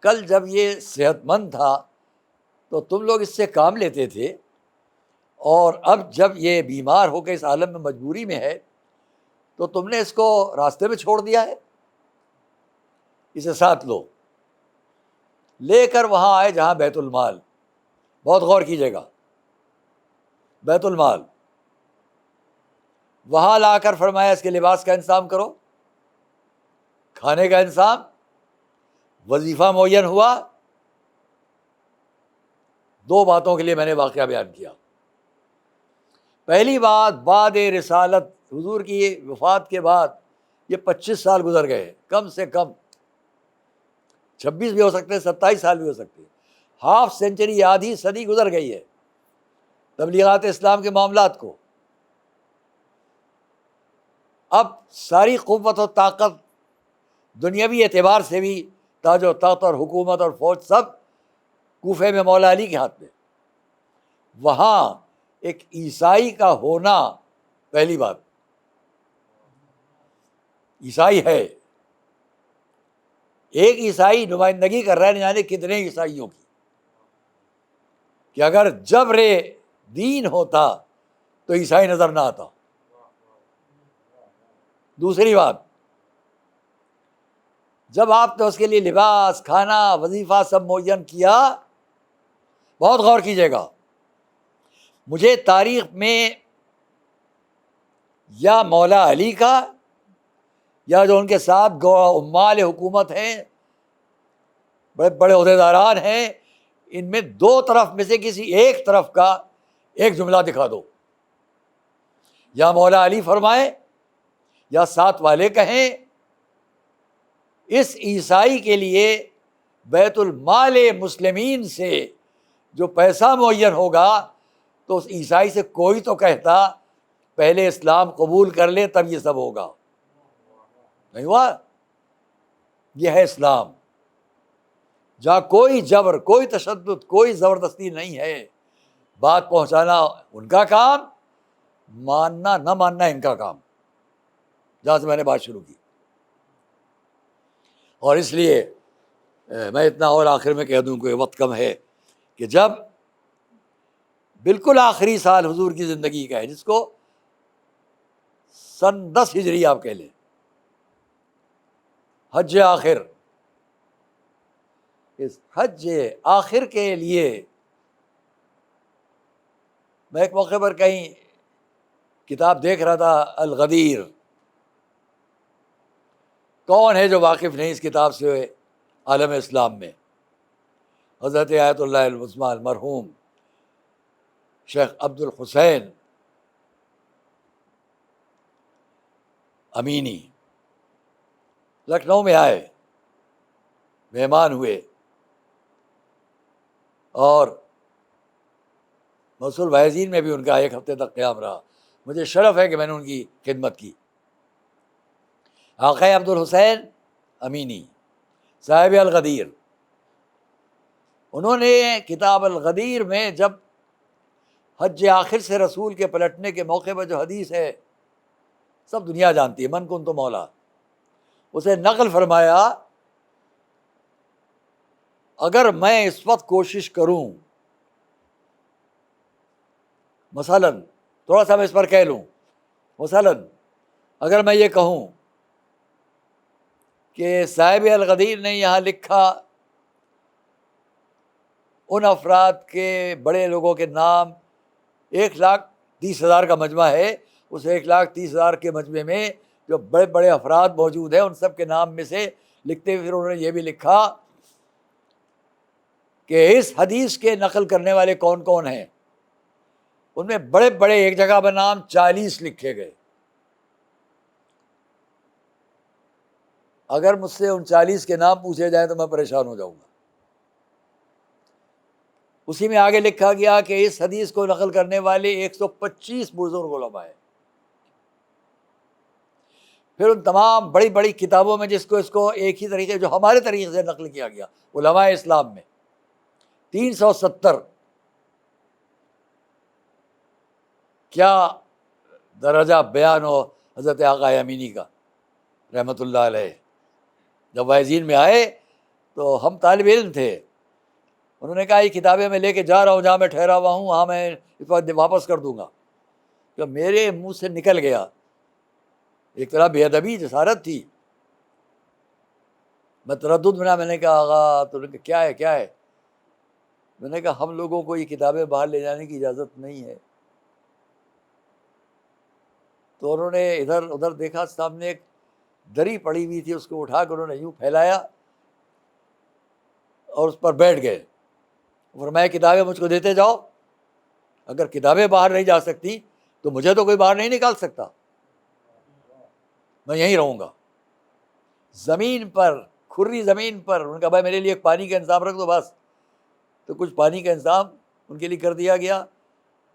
کل جب یہ صحت مند تھا تو تم لوگ اس سے کام لیتے تھے، اور اب جب یہ بیمار ہو کے اس عالم میں مجبوری میں ہے تو تم نے اس کو راستے میں چھوڑ دیا ہے. اسے ساتھ لو. لے کر وہاں آئے جہاں بیت المال. بہت غور کیجیے گا، بیت المال. وہاں لا کر فرمایا اس کے لباس کا انتظام کرو، کھانے کا انتظام. وظیفہ معین ہوا. 2 باتوں کے لیے میں نے واقعہ بیان کیا. پہلی بات، بعد رسالت، حضور کی وفات کے بعد یہ 25 سال گزر گئے، کم سے کم 26 بھی ہو سکتے، 27 سال بھی ہو سکتے. ہاف سینچری، آدھی صدی گزر گئی ہے تبلیغات اسلام کے معاملات کو. اب ساری قوت و طاقت دنیاوی اعتبار سے بھی، تاج و تخت اور حکومت اور فوج سب کوفے میں مولا علی کے ہاتھ میں. وہاں ایک عیسائی کا ہونا، پہلی بات، عیسائی ہے. ایک عیسائی نمائندگی کر رہا ہے، نہ جانے کتنے عیسائیوں کی. کہ اگر جبر دین ہوتا تو عیسائی نظر نہ آتا. دوسری بات، جب آپ نے اس کے لیے لباس، کھانا، وظیفہ سب معین کیا، بہت غور کیجیے گا. مجھے تاریخ میں یا مولا علی کا یا جو ان کے ساتھ عمال حکومت ہیں، بڑے بڑے عہدیداران ہیں، ان میں 2 طرف میں سے کسی ایک طرف کا ایک جملہ دکھا دو. یا مولا علی فرمائے یا ساتھ والے کہیں اس عیسائی کے لیے بیت المال مسلمین سے جو پیسہ معین ہوگا تو اس عیسائی سے کوئی تو کہتا پہلے اسلام قبول کر لے تب یہ سب ہوگا. نہیں ہوا. یہ ہے اسلام جہاں کوئی جبر، کوئی تشدد، کوئی زبردستی نہیں ہے. بات پہنچانا ان کا کام، ماننا نہ ماننا ان کا کام. جہاں سے میں نے بات شروع کی. اور اس لیے میں اتنا اور آخر میں کہہ دوں کہ وقت کم ہے کہ جب بالکل آخری سال حضور کی زندگی کا ہے، جس کو سن 10 ہجری آپ کہہ لیں، حج آخر، اس حج آخر کے لیے میں ایک موقع پر کہیں کتاب دیکھ رہا تھا، الغدیر. کون ہے جو واقف نہیں اس کتاب سے عالم اسلام میں؟ حضرت آیت اللہ العظمیٰ المرحوم شیخ عبد الحسین امینی لکھنؤ میں آئے، مہمان ہوئے، اور موصول بھائزین میں بھی ان کا 1 ہفتے تک قیام رہا. مجھے شرف ہے کہ میں نے ان کی خدمت کی. آقا عبد الحسین امینی صاحب الغدیر، انہوں نے کتاب الغدیر میں جب حج آخر سے رسول کے پلٹنے کے موقع پر جو حدیث ہے سب دنیا جانتی ہے، من کنت مولا، اسے نقل فرمایا اگر میں اس وقت کوشش کروں، مثلاً تھوڑا سا میں اس پر کہہ لوں، مثلاً اگر میں یہ کہوں کہ صاحب الغدیر نے یہاں لکھا ان افراد کے، بڑے لوگوں کے نام، 1,30,000 کا مجمع ہے، اس 1,30,000 کے مجمع میں جو بڑے بڑے افراد موجود ہیں ان سب کے نام میں سے لکھتے ہوئے پھر انہوں نے یہ بھی لکھا کہ اس حدیث کے نقل کرنے والے کون کون ہیں. ان میں بڑے بڑے ایک جگہ پر نام 40 لکھے گئے. اگر مجھ سے ان 40 کے نام پوچھے جائیں تو میں پریشان ہو جاؤں گا. اسی میں آگے لکھا گیا کہ اس حدیث کو نقل کرنے والے 125 بزرگ علماء ہیں. پھر ان تمام بڑی بڑی کتابوں میں جس کو اس کو ایک ہی طریقے، جو ہمارے طریقے سے نقل کیا گیا علماء اسلام میں 370. کیا درجہ بیان ہو حضرت آقا امینی کا رحمۃ اللہ علیہ. جب وائزین میں آئے تو ہم طالب علم تھے، انہوں نے کہا یہ کتابیں میں لے کے جا رہا ہوں، جہاں میں ٹھہرا ہوا ہوں وہاں میں اس وقت واپس کر دوں گا. تو میرے منہ سے نکل گیا، ایک طرح بے ادبی جسارت تھی. میں تردد بنا، میں نے کہا آغا، تو نے کہا کیا ہے کیا ہے؟ میں نے کہا ہم لوگوں کو یہ کتابیں باہر لے جانے کی اجازت نہیں ہے. تو انہوں نے ادھر ادھر دیکھا، سامنے ایک دری پڑی ہوئی تھی، اس کو اٹھا کر انہوں نے یوں پھیلایا اور اس پر بیٹھ گئے. فرمایا کتابیں مجھ کو دیتے جاؤ، اگر کتابیں باہر نہیں جا سکتی تو مجھے تو کوئی باہر نہیں نکال سکتا، میں یہیں رہوں گا. زمین پر، کھری زمین پر. انہوں نے کہا بھائی میرے لیے ایک پانی کا انتظام رکھ دو بس. تو کچھ پانی کا انتظام ان کے لیے کر دیا گیا،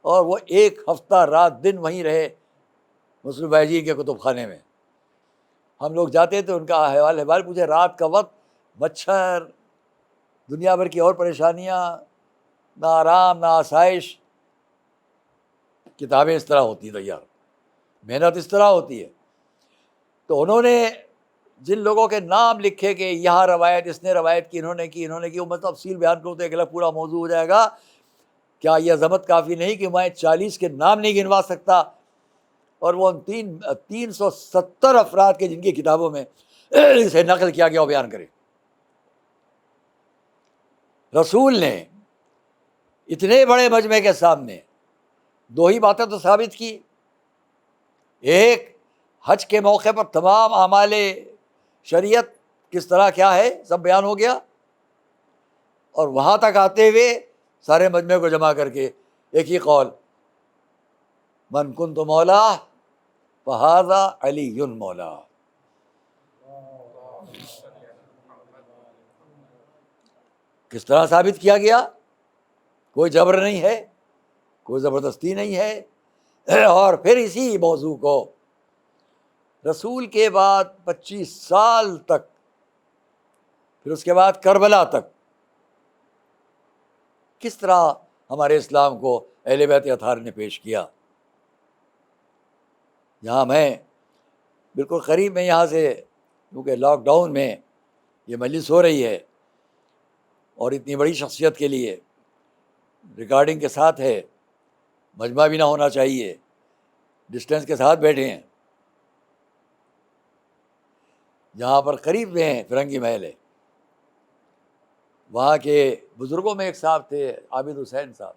اور وہ 1 ہفتہ رات دن وہیں رہے مسلم بھائی جی کے کتب خانے میں. ہم لوگ جاتے تھے، ان کا حوال پوچھے. رات کا وقت، مچھر، دنیا بھر کی اور پریشانیاں، نہ آرام نہ آسائش. کتابیں اس طرح ہوتی ہیں یار، محنت اس طرح ہوتی ہے. تو انہوں نے جن لوگوں کے نام لکھے کہ یہاں روایت، اس نے روایت کی، انہوں نے کی، وہ میں تفصیل بیان کروں تو ایک الگ پورا موضوع ہو جائے گا. کیا یہ عظمت کافی نہیں کہ میں 40 کے نام نہیں گنوا سکتا؟ اور وہ 370 افراد کے جن کی کتابوں میں اسے نقل کیا گیا وہ بیان کرے. رسول نے اتنے بڑے مجمع کے سامنے 2 ہی باتیں تو ثابت کی. ایک، حج کے موقع پر تمام اعمال شریعت کس طرح کیا ہے سب بیان ہو گیا، اور وہاں تک آتے ہوئے سارے مجمع کو جمع کر کے ایک ہی قول، من کنت مولا فہذا علی مولا. کس طرح ثابت کیا گیا؟ کوئی جبر نہیں ہے، کوئی زبردستی نہیں ہے۔ اور پھر اسی موضوع کو رسول کے بعد 25 سال تک، پھر اس کے بعد کربلا تک، کس طرح ہمارے اسلام کو اہل بیت اطہار نے پیش کیا۔ یہاں میں بالکل قریب میں یہاں سے، کیونکہ لاک ڈاؤن میں یہ مجلس ہو رہی ہے اور اتنی بڑی شخصیت کے لیے ریکارڈنگ کے ساتھ ہے، مجمع بھی نہ ہونا چاہیے، ڈسٹینس کے ساتھ بیٹھے ہیں۔ جہاں پر قریب میں ہیں فرنگی محل ہے، وہاں کے بزرگوں میں ایک صاحب تھے عابد حسین صاحب،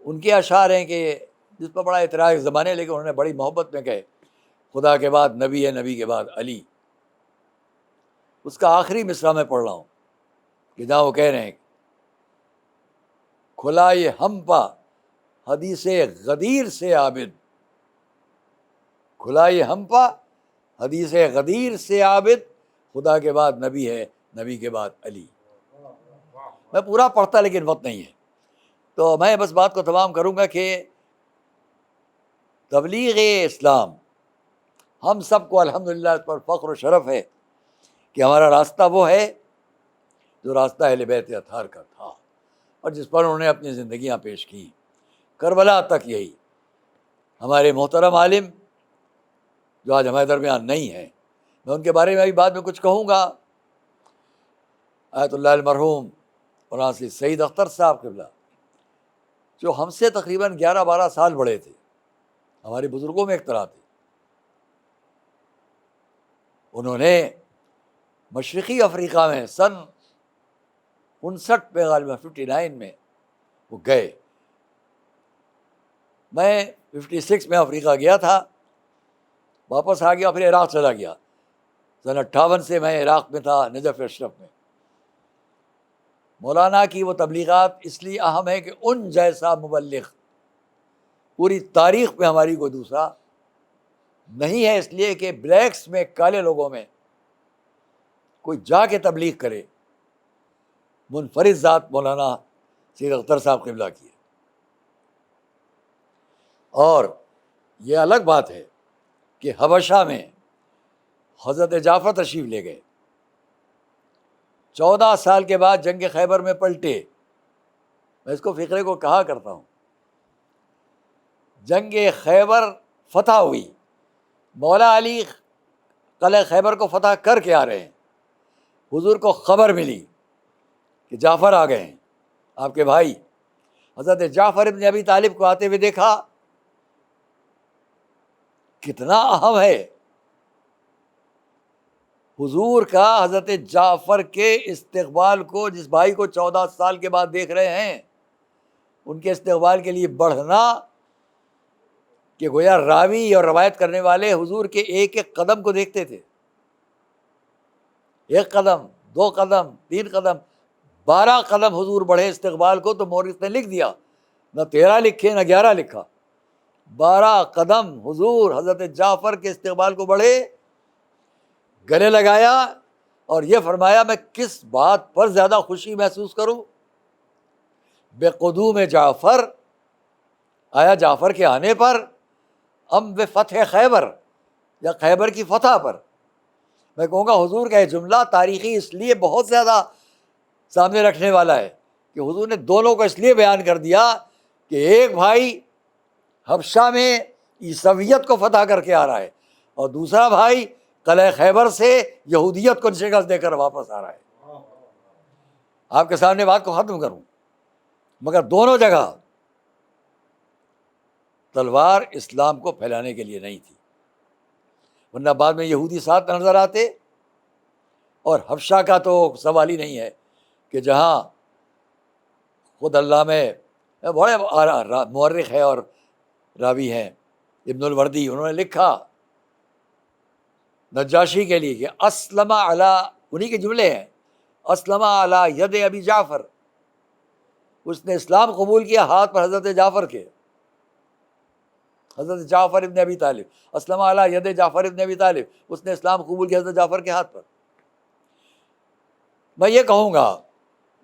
ان کے اشعار ہیں کہ جس پر بڑا اعتراض زمانے ہے، لیکن انہوں نے بڑی محبت میں کہے، خدا کے بعد نبی ہے، نبی کے بعد علی۔ اس کا آخری مصرع میں پڑھ رہا ہوں کہ جہاں وہ کہہ رہے ہیں، کھلا یہ ہم پا حدیث غدیر سے عابد، کھلا یہ ہم پا حدیث غدیر سے عابد، خدا کے بعد نبی ہے، نبی کے بعد علی۔ میں پورا پڑھتا لیکن وقت نہیں ہے، تو میں بس بات کو تمام کروں گا کہ تبلیغ اسلام ہم سب کو الحمدللہ اس پر فخر و شرف ہے کہ ہمارا راستہ وہ ہے جو راستہ اہل بیت اطہار کا تھا اور جس پر انہوں نے اپنی زندگیاں پیش کی، کربلا تک یہی۔ ہمارے محترم عالم جو آج ہمارے درمیان نہیں ہیں، میں ان کے بارے میں ابھی بعد میں کچھ کہوں گا، آیت اللہ المرحوم مولانا سعید اختر صاحب قبلہ، جو ہم سے تقریباً 11-12 سال بڑے تھے، ہمارے بزرگوں میں ایک طرح تھے۔ انہوں نے مشرقی افریقہ میں سن 59 میں، غالباً 59 میں وہ گئے۔ میں 56 میں افریقہ گیا تھا، واپس آ گیا، پھر عراق چلا گیا۔ سن 58 سے میں عراق میں تھا، نجف اشرف میں۔ مولانا کی وہ تبلیغات اس لیے اہم ہے کہ ان جیسا مبلغ پوری تاریخ میں ہماری کوئی دوسرا نہیں ہے، اس لیے کہ بلیکس میں، کالے لوگوں میں کوئی جا کے تبلیغ کرے، منفرد ذات مولانا سید اختر صاحب قبلہ کی ہے۔ اور یہ الگ بات ہے کہ حبشہ میں حضرت جعفر تشریف لے گئے، 14 سال کے بعد جنگ خیبر میں پلٹے۔ میں اس کو فقرے کو کہا کرتا ہوں، جنگ خیبر فتح ہوئی، مولا علی قلعہ خیبر کو فتح کر کے آ رہے ہیں، حضور کو خبر ملی کہ جعفر آ گئے ہیں، آپ کے بھائی۔ حضرت جعفر ابن ابی طالب کو آتے ہوئے دیکھا، کتنا اہم ہے حضور کا حضرت جعفر کے استقبال کو، جس بھائی کو 14 سال کے بعد دیکھ رہے ہیں، ان کے استقبال کے لیے بڑھنا، کہ گویا راوی اور روایت کرنے والے حضور کے ایک ایک قدم کو دیکھتے تھے، ایک قدم، 2 قدم، 3 قدم، 12 قدم حضور بڑھے استقبال کو، تو مورخ نے لکھ دیا، نہ 13 لکھے نہ 11 لکھا، 12 قدم حضور حضرت جعفر کے استقبال کو بڑھے، گلے لگایا اور یہ فرمایا، میں کس بات پر زیادہ خوشی محسوس کروں؟ بے قدوم جعفر، آیا جعفر کے آنے پر، ام بفتح خیبر، یا خیبر کی فتح پر؟ میں کہوں گا حضور کا یہ جملہ تاریخی اس لیے بہت زیادہ سامنے رکھنے والا ہے کہ حضور نے دونوں کو اس لیے بیان کر دیا کہ ایک بھائی حبشہ میں عیسویت کو فتح کر کے آ رہا ہے، اور دوسرا بھائی قلعہ خیبر سے یہودیت کو شکست دے کر واپس آ رہا ہے۔ آپ کے سامنے بات کو ختم کروں، مگر دونوں جگہ تلوار اسلام کو پھیلانے کے لیے نہیں تھی، ورنہ بعد میں یہودی ساتھ نظر آتے۔ اور حبشہ کا تو سوال ہی نہیں ہے کہ جہاں خود علامہ بڑے مورخ ہے اور راوی ہیں ابن الوردی، انہوں نے لکھا نجاشی کے لیے کہ اسلم علی، انہی کے جملے ہیں، اسلم علی ید ابی جعفر، اس نے اسلام قبول کیا ہاتھ پر حضرت جعفر کے، حضرت جعفر ابن ابی طالب، اسلم علی ید جعفر ابن ابی طالب، اس نے اسلام قبول کیا حضرت جعفر کے ہاتھ پر۔ میں یہ کہوں گا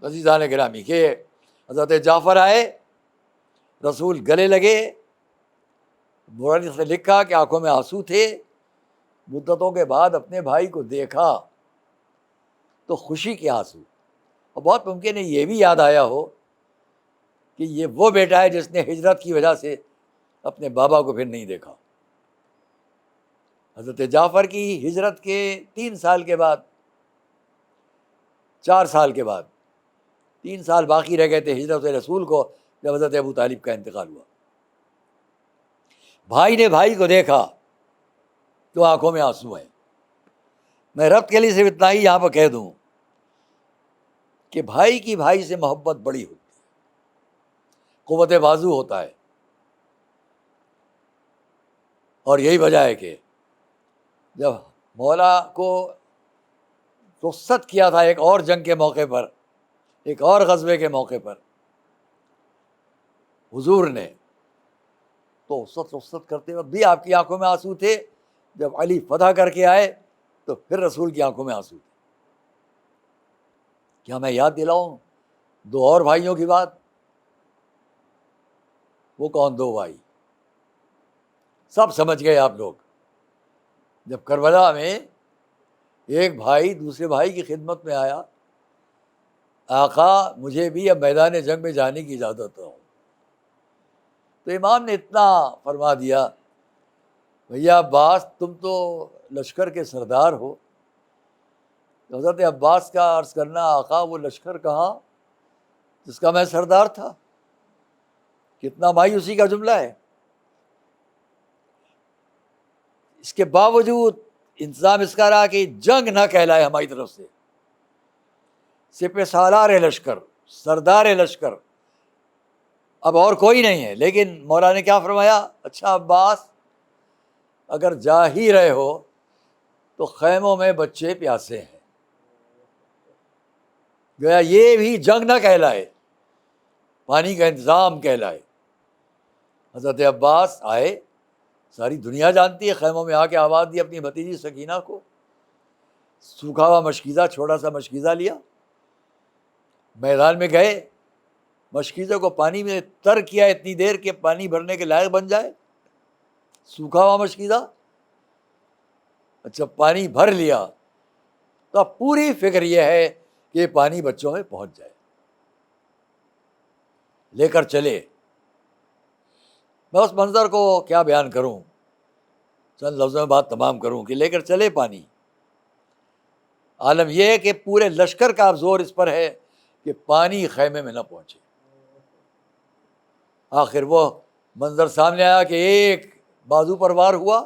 عزیزان گرامی کہ حضرت جعفر آئے، رسول گلے لگے، مورخ نے لکھا کہ آنکھوں میں آنسو تھے، مدتوں کے بعد اپنے بھائی کو دیکھا تو خوشی کے آنسو، اور بہت ممکن ہے یہ بھی یاد آیا ہو کہ یہ وہ بیٹا ہے جس نے ہجرت کی وجہ سے اپنے بابا کو پھر نہیں دیکھا۔ حضرت جعفر کی ہجرت کے 3 سال کے بعد، 4 سال کے بعد، 3 سال باقی رہ گئے تھے ہجرت رسول کو، جب حضرت ابو طالب کا انتقال ہوا۔ بھائی نے بھائی کو دیکھا تو آنکھوں میں آنسو ہیں۔ میں ربط کے لیے صرف اتنا ہی یہاں پر کہہ دوں کہ بھائی کی بھائی سے محبت بڑی ہوتی ہے، قوت بازو ہوتا ہے، اور یہی وجہ ہے کہ جب مولا کو رخصت کیا تھا ایک اور جنگ کے موقع پر، ایک اور غزوے کے موقع پر حضور نے، تو رخصت کرتے وقت بھی آپ کی آنکھوں میں آنسو تھے، جب علی فتح کر کے آئے تو پھر رسول کی آنکھوں میں آنسو تھے۔ کیا میں یاد دلاؤں 2 اور بھائیوں کی بات؟ وہ کون 2 بھائی؟ سب سمجھ گئے آپ لوگ۔ جب کربلا میں ایک بھائی دوسرے بھائی کی خدمت میں آیا، آقا مجھے بھی اب میدان جنگ میں جانے کی اجازت دو، تو امام نے اتنا فرما دیا، بھیا عباس تم تو لشکر کے سردار ہو۔ تو حضرت عباس کا عرض کرنا، آقا وہ لشکر کہاں جس کا میں سردار تھا؟ کتنا مایوسی کا جملہ ہے۔ اس کے باوجود انتظام اس کا رہا کہ جنگ نہ کہلائے ہماری طرف سے، سپہ سالار لشکر، سردار لشکر، اب اور کوئی نہیں ہے۔ لیکن مولا نے کیا فرمایا، اچھا عباس اگر جا ہی رہے ہو تو خیموں میں بچے پیاسے ہیں، گویا یہ بھی جنگ نہ کہلائے، پانی کا انتظام کہلائے۔ حضرت عباس آئے، ساری دنیا جانتی ہے، خیموں میں آ کے آواز دی اپنی بھتیجی سکینہ کو، سوکھا ہوا مشکیزہ، چھوٹا سا مشکیزہ لیا، میدان میں گئے، مشکیزے کو پانی میں تر کیا اتنی دیر کہ پانی بھرنے کے لائق بن جائے، سوکھا ہوا مشکیزہ۔ اچھا پانی بھر لیا تو اب پوری فکر یہ ہے کہ پانی بچوں میں پہنچ جائے، لے کر چلے۔ میں اس منظر کو کیا بیان کروں، چند لفظوں میں بات تمام کروں کہ لے کر چلے پانی۔ عالم یہ ہے کہ پورے لشکر کا اب زور اس پر ہے کہ پانی خیمے میں نہ پہنچے۔ آخر وہ منظر سامنے آیا کہ ایک بازو پر وار ہوا،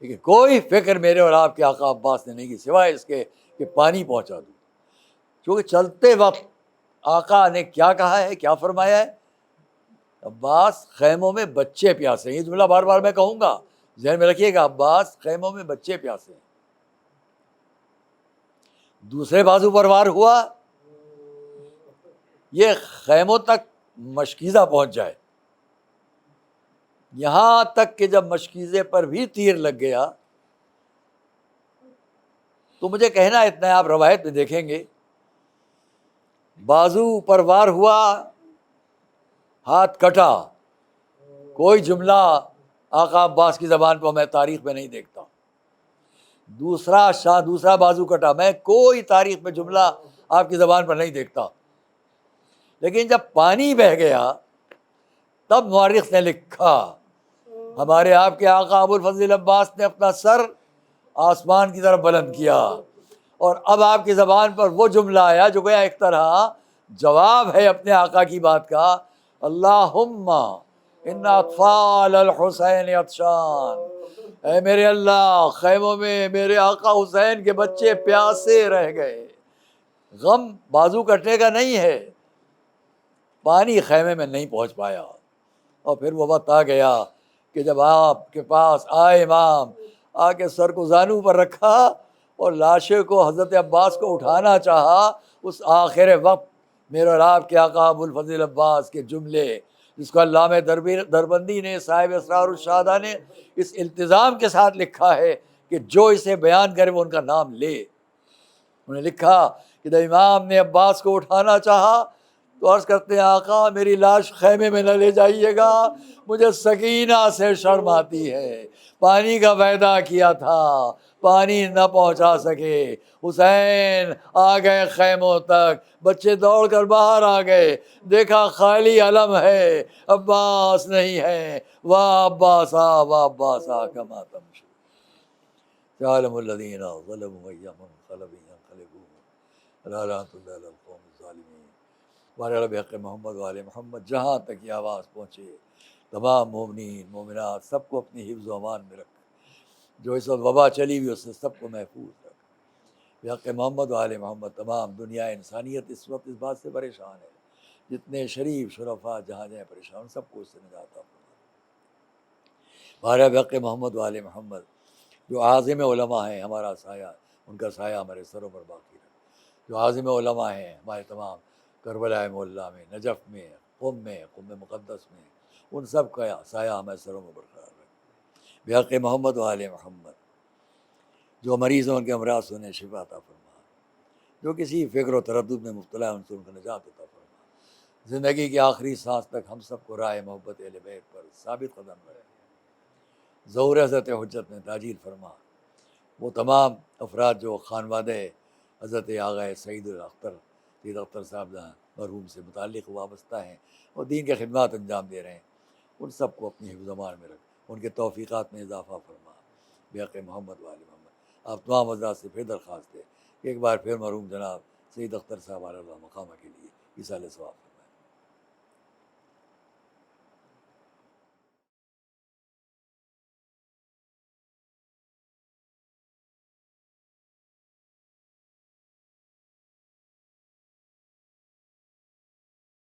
لیکن کوئی فکر میرے اور آپ کے آقا عباس نے نہیں کی سوائے اس کے کہ پانی پہنچا دوں۔ کیونکہ چلتے وقت آقا نے کیا کہا ہے، کیا فرمایا ہے، عباس خیموں میں بچے پیاسے ہیں۔ یہ جملہ بار بار میں کہوں گا، ذہن میں رکھیے گا، عباس خیموں میں بچے پیاسے ہیں۔ دوسرے بازو پر وار ہوا، یہ خیموں تک مشکیزہ پہنچ جائے، یہاں تک کہ جب مشکیزے پر بھی تیر لگ گیا تو مجھے کہنا اتنا ہے، آپ روایت میں دیکھیں گے، بازو پر وار ہوا، ہاتھ کٹا، کوئی جملہ آقا عباس کی زبان پر میں تاریخ میں نہیں دیکھتا۔ دوسرا بازو کٹا، میں کوئی تاریخ میں جملہ آپ کی زبان پر نہیں دیکھتا۔ لیکن جب پانی بہہ گیا تب مورخ نے لکھا، ہمارے آپ کے آقا ابو الفضل عباس نے اپنا سر آسمان کی طرف بلند کیا، اور اب آپ کی زبان پر وہ جملہ آیا جو گویا ایک طرح جواب ہے اپنے آقا کی بات کا، اللہم ان اطفال الحسین عطشان، اے میرے اللہ خیموں میں میرے آقا حسین کے بچے پیاسے رہ گئے۔ غم بازو کٹنے کا نہیں ہے، پانی خیمے میں نہیں پہنچ پایا۔ اور پھر وہ وقت آ گیا کہ جب آپ کے پاس آئے امام، آ کے سر کو زانو پر رکھا اور لاشے کو حضرت عباس کو اٹھانا چاہا، اس آخر وقت میرے اور آپ کے آقا ابو الفضل عباس کے جملے، جس کو علامہ دربندی نے، صاحب اسرار الشہادہ نے اس التزام کے ساتھ لکھا ہے کہ جو اسے بیان کرے وہ ان کا نام لے، انہوں نے لکھا کہ جب امام نے عباس کو اٹھانا چاہا تو عرض کرتے ہیں آقا میری لاش خیمے میں نہ لے جائیے گا، مجھے سکینہ سے شرم آتی ہے، پانی کا وعدہ کیا تھا پانی نہ پہنچا سکے، حسین آ گئے خیموں تک، بچے دوڑ کر باہر آ گئے، دیکھا خالی علم ہے، عباس نہیں ہے، واہ عباسا واہ عباسا کما تمشی یعلم الذین ظلموا ای منقلب ینقلبون لا لعنۃ اللہ علی القوم الظالمین۔ ہمارے رب حق محمد وآل محمد جہاں تک یہ آواز پہنچے تمام مومنین مومنات سب کو اپنی حفظ و امان میں رکھ، جو اس وقت وبا چلی ہوئی اس سے سب کو محفوظ رکھ بحق محمد وآل محمد۔ تمام دنیا انسانیت اس وقت اس بات سے پریشان ہے، جتنے شریف شرفا جہاں جہاں پریشان سب کو اس سے نجات عطا فرما۔ ہمارے بحق محمد وآل محمد جو عازم علماء ہیں ہمارا سایہ، ان کا سایہ ہمارے سروں پر باقی رہے، جو عازم علماء ہیں ہمارے تمام کربلا معلیٰ میں، نجف میں، قم مقدس میں، ان سب کا سایہ ہمارے سروں میں برقرار رہے بحق محمد وآل محمد۔ جو مریض ہیں ان کے امراض سے انہیں شفا عطا فرما، جو کسی فکر و تردد میں مبتلا ہے ان سے ان کو نجات عطا فرما، زندگی کی آخری سانس تک ہم سب کو راہ محبت اہل بیت پر ثابت قدم رہے، ظہور حضرت حجت میں تاجیل فرما۔ وہ تمام افراد جو خانوادہ حضرت آغا سعید اختر صاحب مرحوم سے متعلق وابستہ ہیں اور دین کے خدمات انجام دے رہے ہیں، ان سب کو اپنی حفظ و امان میں رکھ، ان کے توفیقات میں اضافہ فرما بحق محمد وآل محمد۔ آپ تمام حضرات سے پھر درخواست ہے کہ ایک بار پھر مرحوم جناب سعید اختر صاحب علیہ اللہ مقامہ کے لیے اصالہ ثواب